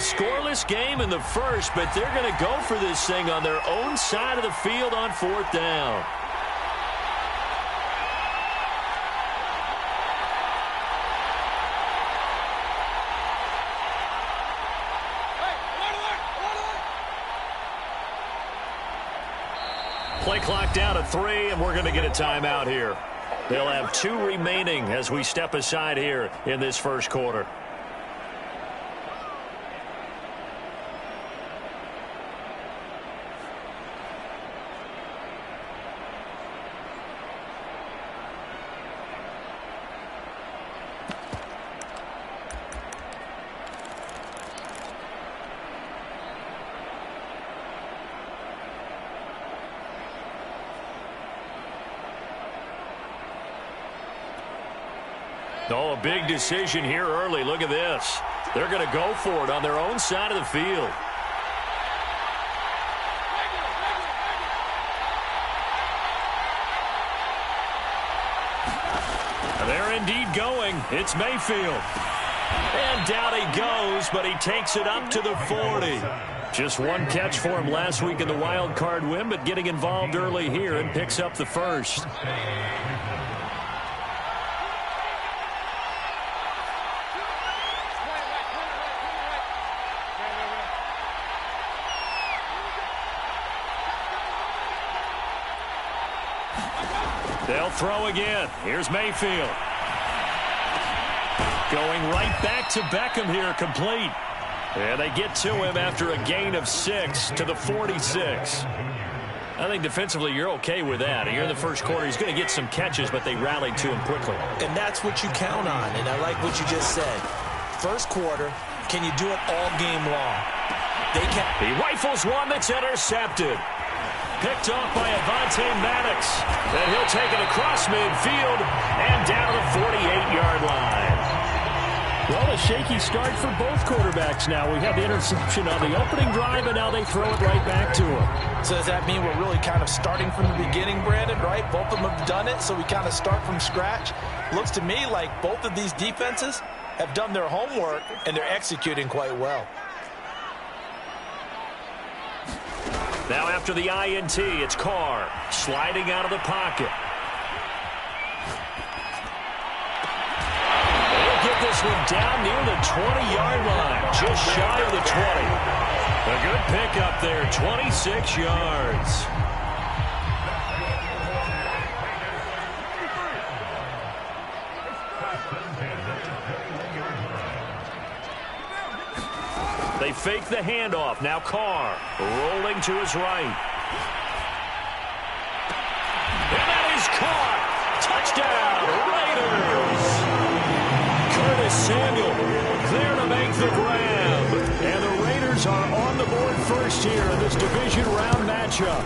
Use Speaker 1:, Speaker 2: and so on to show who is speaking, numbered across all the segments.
Speaker 1: scoreless game in the first, but they're going to go for this thing on their own side of the field on 4th down. Play clock down to 3, and we're going to get a timeout here. They'll have 2 remaining as we step aside here in this first quarter. Oh, a big decision here early. Look at this. They're going to go for it on their own side of the field. They're indeed going. It's Mayfield. And down he goes, but he takes it up to the 40. Just one catch for him last week in the wild card win, but getting involved early here and picks up the first. They'll throw again. Here's Mayfield. Going right back to Beckham here, complete. And they get to him after a gain of 6 to the 46. I think defensively you're okay with that. Here in the first quarter, he's going to get some catches, but they rallied to him quickly.
Speaker 2: And that's what you count on, and I like what you just said. First quarter, can you do it all game long? They can.
Speaker 1: He rifles one that's intercepted. Picked off by Avonte Maddox. And he'll take it across midfield and down to the 48-yard line. Well, a shaky start for both quarterbacks now. We have the interception on the opening drive, and now they throw it right back to him.
Speaker 2: So does that mean we're really kind of starting from the beginning, Brandon, right? Both of them have done it, so we kind of start from scratch. Looks to me like both of these defenses have done their homework, and they're executing quite well.
Speaker 1: Now after the INT, it's Carr sliding out of the pocket. They'll get this one down near the 20-yard line, just shy of the 20. A good pickup there, 26 yards. They fake the handoff. Now Carr rolling to his right. And that is caught. Touchdown, Raiders. Curtis Samuel there to make the grab. And the Raiders are on the board first here in this division round matchup.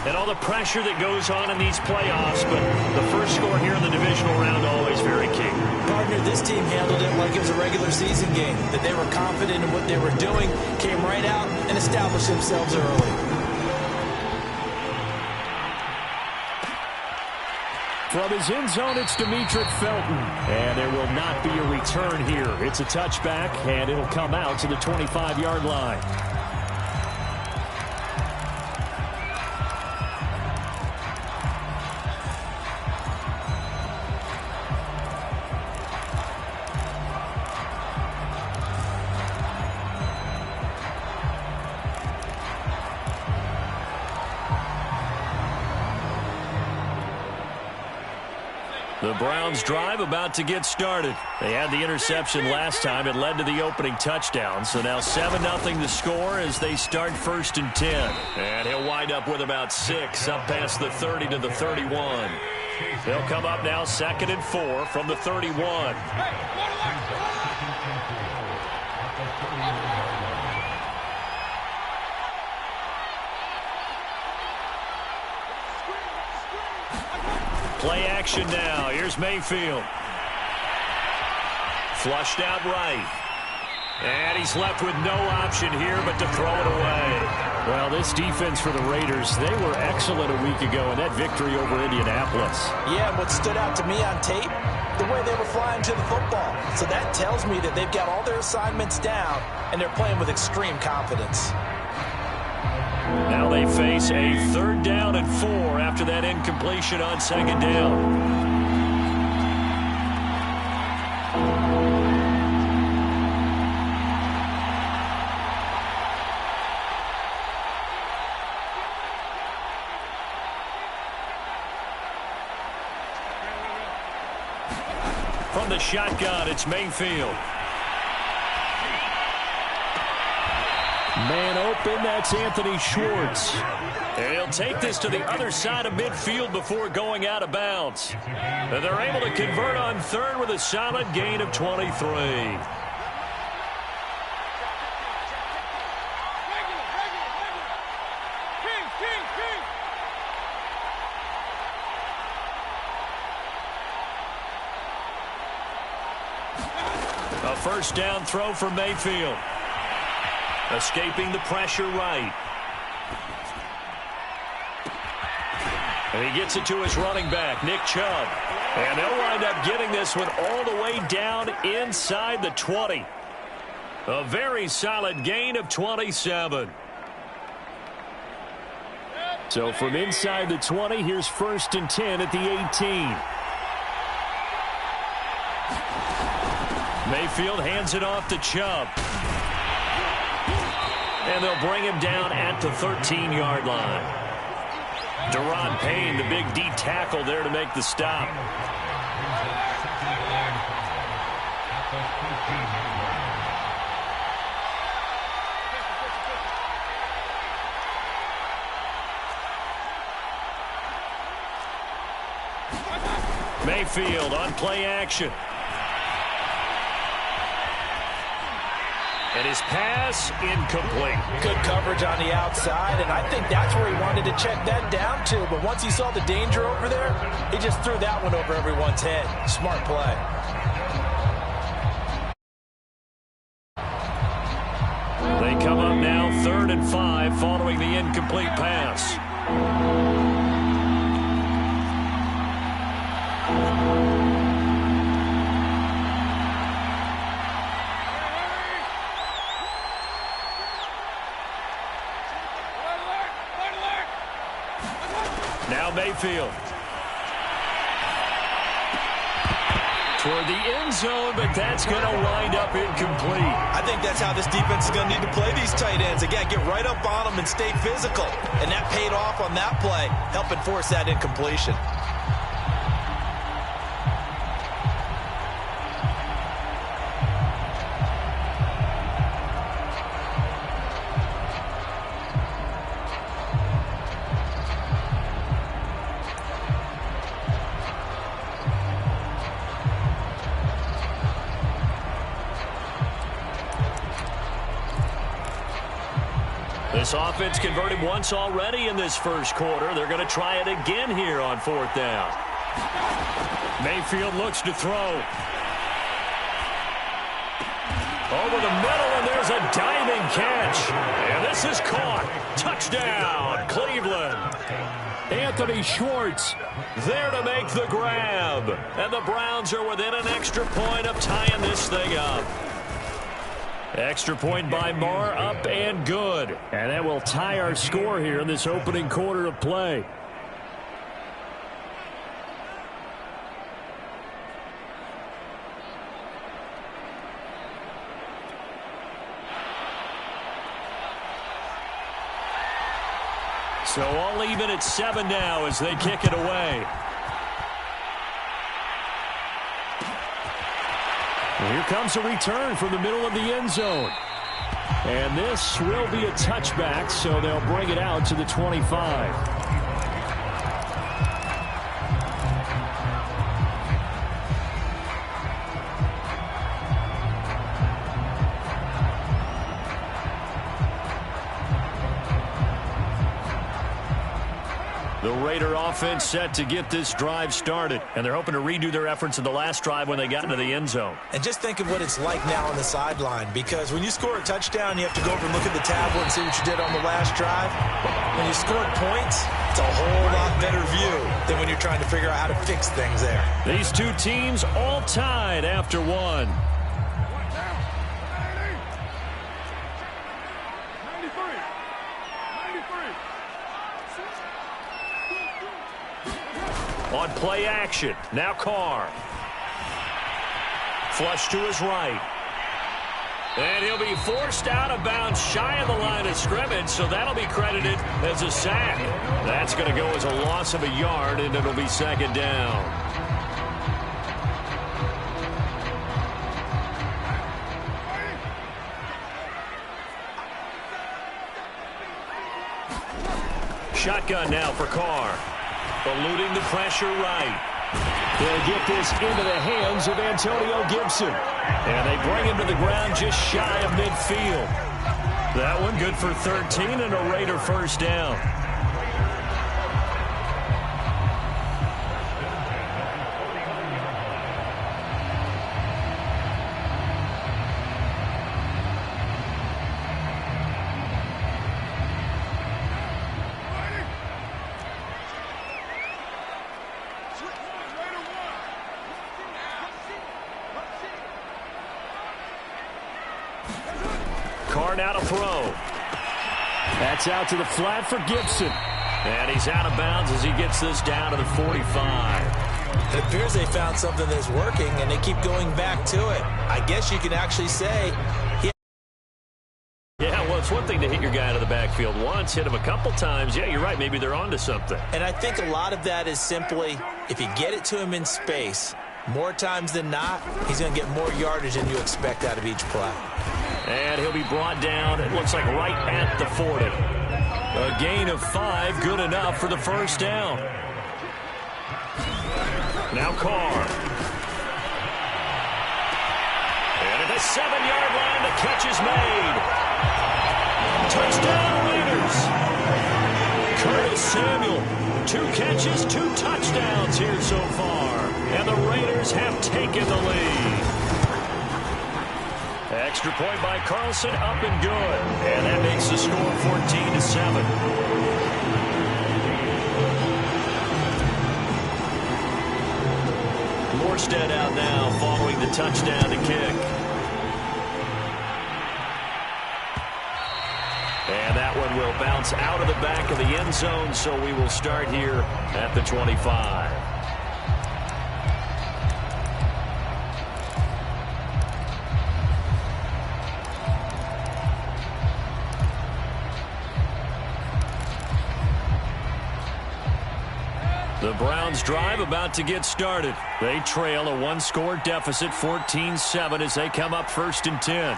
Speaker 1: And all the pressure that goes on in these playoffs, but the first score here in the divisional round always very key.
Speaker 2: Partner, this team handled it like it was a regular season game, that they were confident in what they were doing, came right out and established themselves early.
Speaker 1: From his end zone, it's Demetric Felton. And there will not be a return here. It's a touchback, and it'll come out to the 25-yard line. The Browns drive about to get started. They had the interception last time. It led to the opening touchdown. So now 7-0 the score as they start 1st and 10. And he'll wind up with about 6 up past the 30 to the 31. They'll come up now 2nd and 4 from the 31. Play action now. Here's Mayfield. Flushed out right. And he's left with no option here but to throw it away. Well, this defense for the Raiders, they were excellent a week ago in that victory over Indianapolis.
Speaker 2: Yeah, what stood out to me on tape the way they were flying to the football. So that tells me that they've got all their assignments down, and they're playing with extreme confidence.
Speaker 1: Now they face a 3rd down and 4 after that incompletion on 2nd down. From the shotgun, it's Mayfield. Man open, that's Anthony Schwartz. And he'll take this to the other side of midfield before going out of bounds. And they're able to convert on 3rd with a solid gain of 23. A 1st down throw for Mayfield. Escaping the pressure right. And he gets it to his running back, Nick Chubb. And they'll wind up getting this one all the way down inside the 20. A very solid gain of 27. So from inside the 20, here's 1st and 10 at the 18. Mayfield hands it off to Chubb. And they'll bring him down at the 13-yard line. Deron Payne, the big D tackle there to make the stop. Mayfield on play action. And his pass incomplete.
Speaker 2: Good coverage on the outside, and I think that's where he wanted to check that down to. But once he saw the danger over there, he just threw that one over everyone's head. Smart play.
Speaker 1: They come up now 3rd and 5 following the incomplete pass. Now Mayfield. Toward the end zone, but that's going to wind up incomplete.
Speaker 2: I think that's how this defense is going to need to play these tight ends. Again, get right up on them and stay physical. And that paid off on that play, helping force that incompletion.
Speaker 1: This offense converted once already in this 1st quarter. They're going to try it again here on 4th down. Mayfield looks to throw. Over the middle, and there's a diving catch. And this is caught. Touchdown, Cleveland. Anthony Schwartz there to make the grab. And the Browns are within an extra point of tying this thing up. Extra point by Marr, up and good. And that will tie our score here in this opening quarter of play. So all even at 7 now as they kick it away. Here comes a return from the middle of the end zone. And this will be a touchback, so they'll bring it out to the 25. The Raider offense set to get this drive started, and they're hoping to redo their efforts in the last drive when they got into the end zone.
Speaker 2: And just think of what it's like now on the sideline, because when you score a touchdown, you have to go over and look at the tablet and see what you did on the last drive. When you scored points, it's a whole lot better view than when you're trying to figure out how to fix things there.
Speaker 1: These two teams all tied after one. On play action, now Carr. Flush to his right. And he'll be forced out of bounds shy of the line of scrimmage, so that'll be credited as a sack. That's going to go as a loss of a yard, and it'll be second down. Shotgun now for Carr. Eluding the pressure right. They'll get this into the hands of Antonio Gibson. And they bring him to the ground just shy of midfield. That one good for 13 and a Raider first down. Carr now to throw. That's out to the flat for Gibson. And he's out of bounds as he gets this down to the 45.
Speaker 2: It appears they found something that's working, and they keep going back to it. I guess you can actually say...
Speaker 1: Yeah, well, it's one thing to hit your guy out of the backfield once, hit him a couple times. Yeah, you're right. Maybe they're onto something.
Speaker 2: And I think a lot of that is simply, if you get it to him in space, more times than not, he's going to get more yardage than you expect out of each play.
Speaker 1: And he'll be brought down, it looks like right at the 40. A gain of 5, good enough for the first down. Now Carr. And at the 7-yard line, the catch is made. Touchdown Raiders. Curtis Samuel, 2 catches, 2 touchdowns here so far. And the Raiders have taken the lead. Extra point by Carlson, up and good. And that makes the score 14-7. Morstead out now following the touchdown to kick. And that one will bounce out of the back of the end zone, so we will start here at the 25. The Browns drive about to get started. They trail a 1-score deficit, 14-7, as they come up 1st and 10.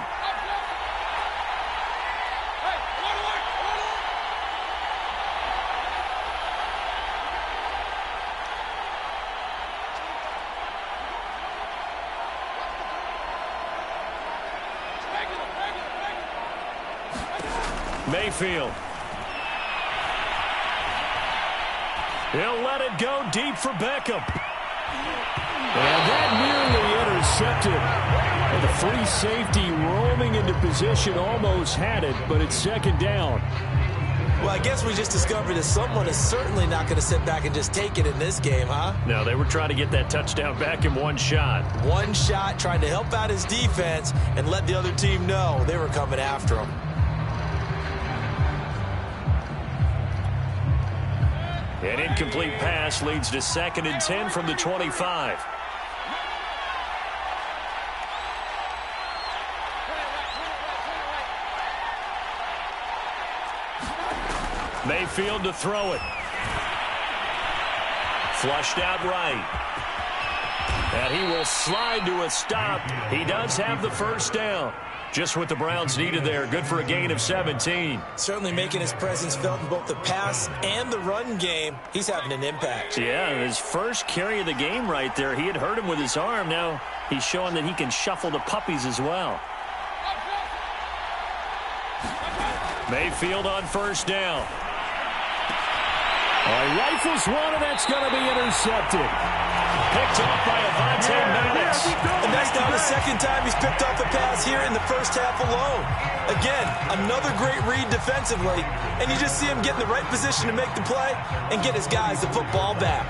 Speaker 1: Mayfield. He'll let it go deep for Beckham. And that nearly intercepted. And the free safety roaming into position almost had it, but it's second down.
Speaker 2: Well, I guess we just discovered that someone is certainly not going to sit back and just take it in this game, huh?
Speaker 1: No, they were trying to get that touchdown back in one shot.
Speaker 2: One shot, trying to help out his defense and let the other team know they were coming after him.
Speaker 1: An incomplete pass leads to 2nd and 10 from the 25. Mayfield to throw it. Flushed out right. And he will slide to a stop. He does have the first down. Just what the Browns needed there. Good for a gain of 17.
Speaker 2: Certainly making his presence felt in both the pass and the run game. He's having an impact.
Speaker 1: Yeah, his first carry of the game right there. He had hurt him with his arm. Now he's showing that he can shuffle the puppies as well. Mayfield on first down. He rifles one, and that's going to be intercepted. Picked off by Avonte Maddox.
Speaker 2: And that's now the second time he's picked off a pass here in the first half alone. Again, another great read defensively, and you just see him get in the right position to make the play and get his guys the football back.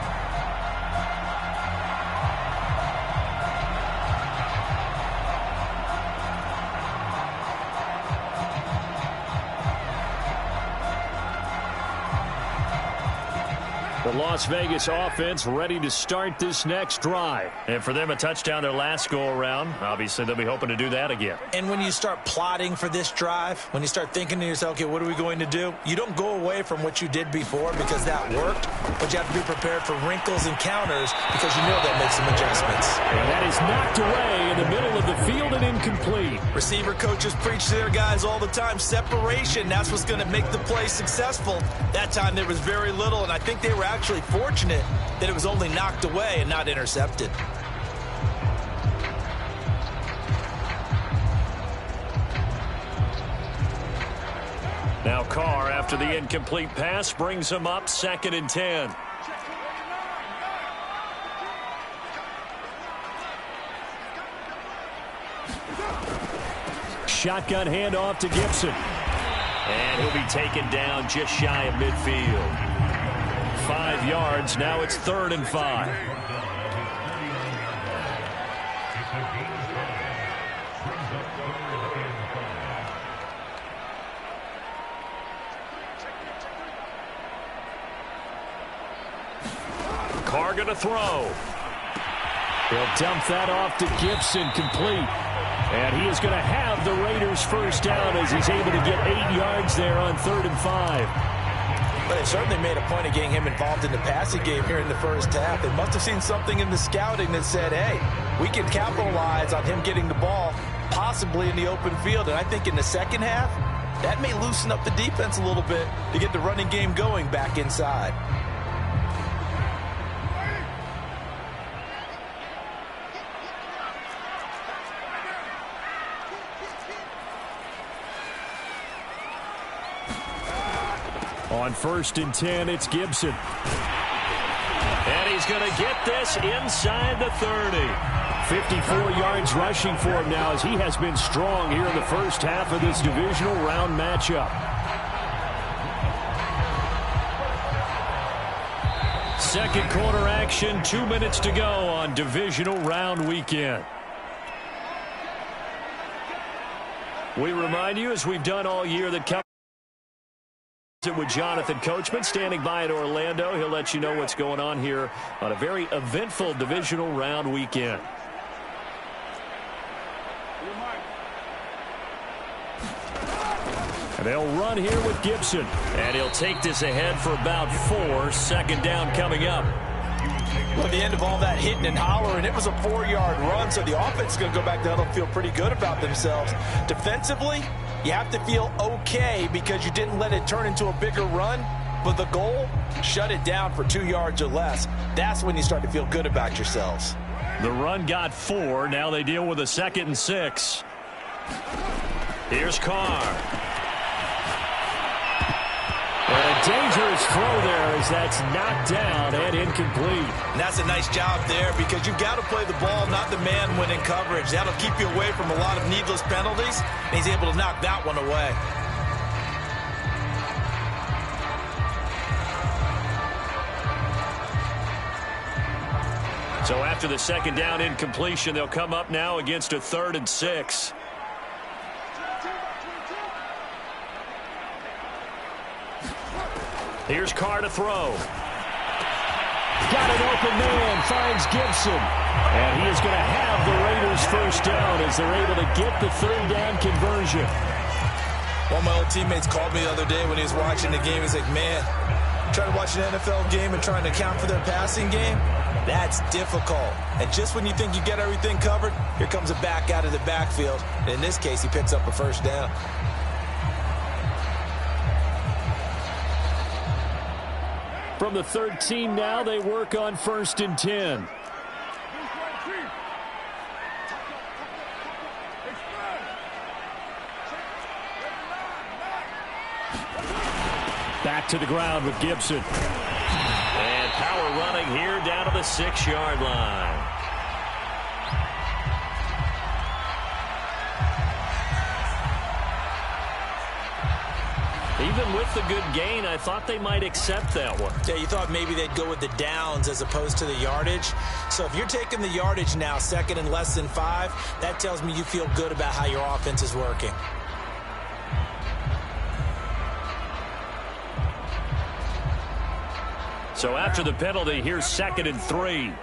Speaker 1: The Las Vegas offense ready to start this next drive. And for them, a touchdown their last go-around. Obviously, they'll be hoping to do that again.
Speaker 2: And when you start plotting for this drive, when you start thinking to yourself, okay, what are we going to do? You don't go away from what you did before because that worked, but you have to be prepared for wrinkles and counters because you know that makes some adjustments.
Speaker 1: And that is knocked away in the middle of the field and incomplete.
Speaker 2: Receiver coaches preach to their guys all the time, separation, that's what's going to make the play successful. That time there was very little, and I think they were actually fortunate that it was only knocked away and not intercepted.
Speaker 1: Now Carr, after the incomplete pass, brings him up 2nd and 10. Shotgun handoff to Gibson. And he'll be taken down just shy of midfield. 5 yards. Now it's 3rd and 5. Carr going to throw. He'll dump that off to Gibson, complete. And he is going to have the Raiders first down as he's able to get 8 yards there on 3rd and 5.
Speaker 2: But they certainly made a point of getting him involved in the passing game here in the first half. They must have seen something in the scouting that said, hey, we can capitalize on him getting the ball possibly in the open field. And I think in the second half, that may loosen up the defense a little bit to get the running game going back inside.
Speaker 1: On 1st and 10, it's Gibson. And he's going to get this inside the 30. 54 yards rushing for him now as he has been strong here in the first half of this divisional round matchup. Second quarter action, 2 minutes to go on divisional round weekend. We remind you, as we've done all year, that with Jonathan Coachman standing by in Orlando. He'll let you know what's going on here on a very eventful divisional round weekend. And they'll run here with Gibson. And he'll take this ahead for about 4. 2nd down coming up.
Speaker 2: Well, at the end of all that hitting and hollering, it was a 4-yard run, so the offense is going to go back to huddle and feel pretty good about themselves. Defensively, you have to feel okay because you didn't let it turn into a bigger run, but the goal, shut it down for 2 yards or less. That's when you start to feel good about yourselves.
Speaker 1: The run got 4. Now they deal with a 2nd and 6. Here's Carr. And a dangerous throw there as that's knocked down and incomplete.
Speaker 2: And that's a nice job there because you've got to play the ball, not the man when in coverage. That'll keep you away from a lot of needless penalties, and he's able to knock that one away.
Speaker 1: So after the 2nd down incompletion, they'll come up now against a 3rd and 6. Here's Carr to throw. Got an open man, finds Gibson. And he is going to have the Raiders first down as they're able to get the 3rd down conversion.
Speaker 2: One of my old teammates called me the other day when he was watching the game. He's like, man, trying to watch an NFL game and trying to account for their passing game, that's difficult. And just when you think you get everything covered, here comes a back out of the backfield. And in this case, he picks up a first down.
Speaker 1: From the 13 now, they work on 1st and 10. Back to the ground with Gibson. And power running here down to the 6-yard line. Even with the good gain, I thought they might accept that one.
Speaker 2: Yeah, you thought maybe they'd go with the downs as opposed to the yardage. So if you're taking the yardage now, second and less than 5, that tells me you feel good about how your offense is working.
Speaker 1: So after the penalty, here's 2nd and 3.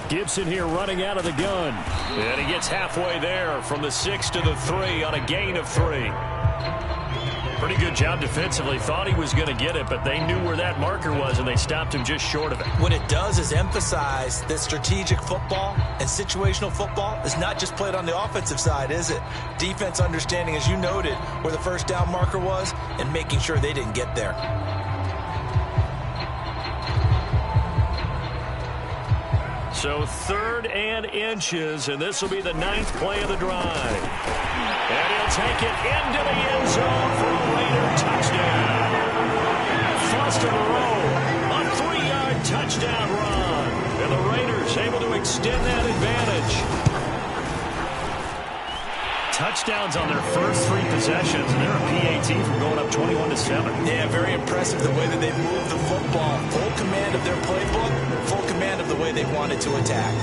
Speaker 1: Gibson here running out of the gun. And he gets halfway there from the 6 to the 3 on a gain of 3. Pretty good job defensively. Thought he was going to get it, but they knew where that marker was, and they stopped him just short of it.
Speaker 2: What it does is emphasize that strategic football and situational football is not just played on the offensive side, is it? Defense understanding, as you noted, where the first down marker was and making sure they didn't get there.
Speaker 1: So 3rd and inches, and this will be the 9th play of the drive. And he'll take it into the end zone for a Raider touchdown. Foster Moreau, a 3-yard touchdown run. And the Raiders able to extend that advantage. Touchdowns on their first 3 possessions, and they're a PAT from going up 21-7.
Speaker 2: Yeah, very impressive the way that they moved the football. Full command of their playbook, full command of the way they wanted to attack.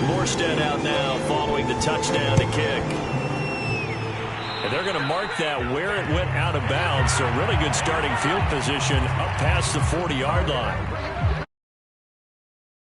Speaker 1: Morstead out now following the touchdown to kick. And they're going to mark that where it went out of bounds, so really good starting field position up past the 40-yard line.